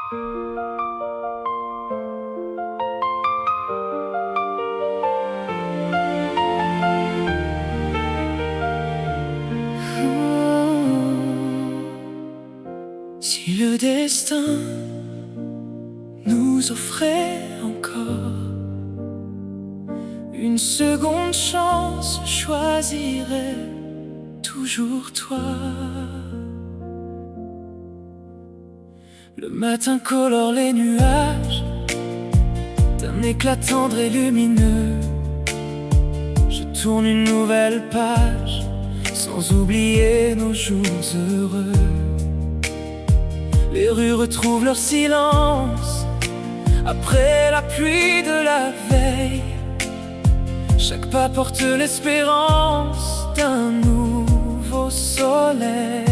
Si le destin nous offrait encore une seconde chance, je choisirais toujours toi. Le matin colore les nuages d'un éclat tendre et lumineux. Je tourne une nouvelle page sans oublier nos jours heureux. Les rues retrouvent leur silence après la pluie de la veille. Chaque pas porte l'espérance d'un nouveau soleil.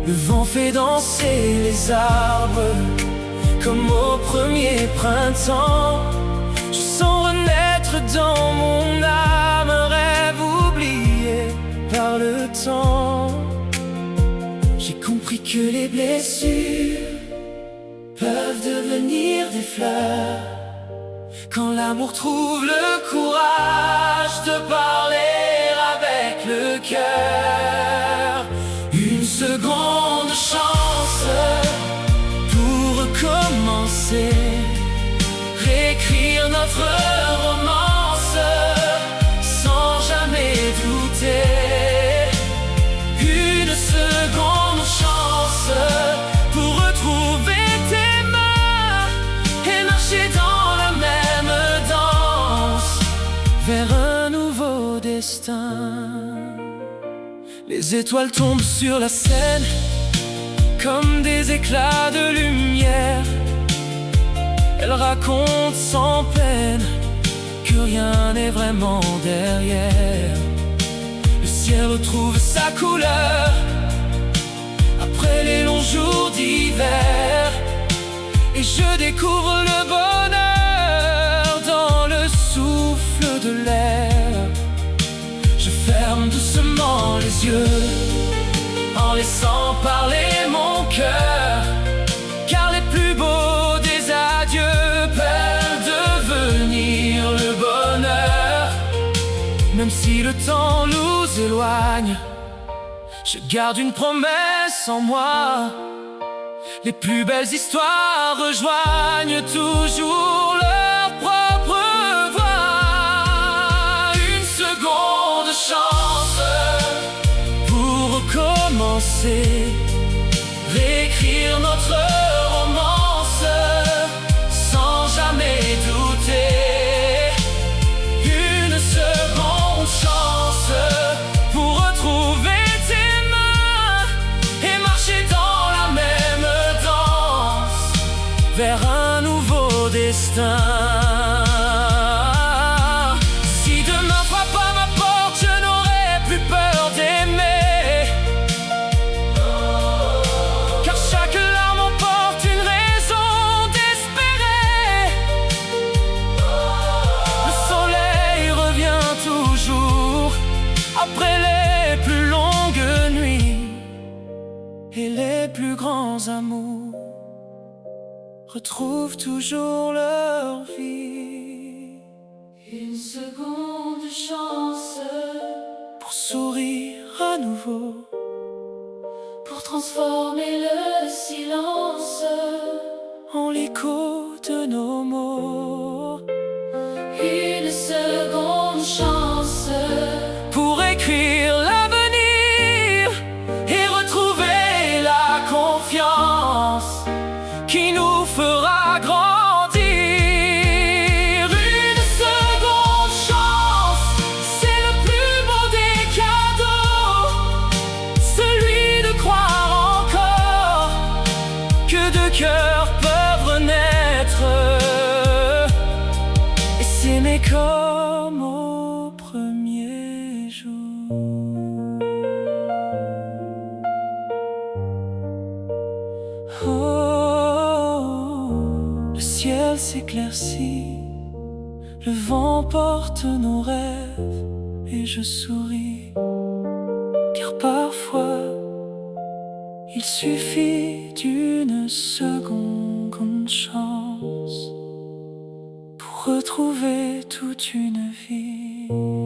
Le vent fait danser les arbres comme au premier printemps. Je sens renaître dans mon âme un rêve oublié par le temps. J'ai compris que les blessures peuvent devenir des fleurs quand l'amour trouve le courage de parler avec le cœur. Une seconde chance pour recommencer, réécrire notre romance sans jamais douter. Une seconde chance pour retrouver tes mains et marcher dans la même danse vers un nouveau destin. Les étoiles tombent sur la scène comme des éclats de lumière. Elles racontent sans peine que rien n'est vraiment derrière. Le ciel retrouve sa couleur après les longs jours d'hiver. Et je découvre le bonheur dans le souffle de l'air. Je ferme doucement les yeux en laissant parler mon cœur, car les plus beaux des adieux peuvent devenir le bonheur. Même si le temps nous éloigne, je garde une promesse en moi. Les plus belles histoires rejoignent toujours leur propre voie. Une seconde chance pour recommencer, réécrire notre romance sans jamais douter. Une seconde chance pour retrouver tes mains et marcher dans la même danse vers un nouveau destin. Si demain frappe à ma porte, je n'aurai plus peur d'aimer, car chaque larme emporte une raison d'espérer. Le soleil revient toujours après les plus longues nuits, et les plus grands amours retrouvent toujours leur vie. Une seconde chance pour sourire à nouveau, pour transformer le silence en l'écho de nos mots. Une seconde chance pour écrire l'avenir et retrouver la confiance qui nous fera grandir. Une seconde chance, c'est le plus beau des cadeaux, celui de croire encore que deux cœurs peuvent renaître et s'aimer comme au premier jour. Le ciel s'éclaircit, le vent porte nos rêves et je souris, car parfois Il suffit d'une seconde chance pour retrouver toute une vie.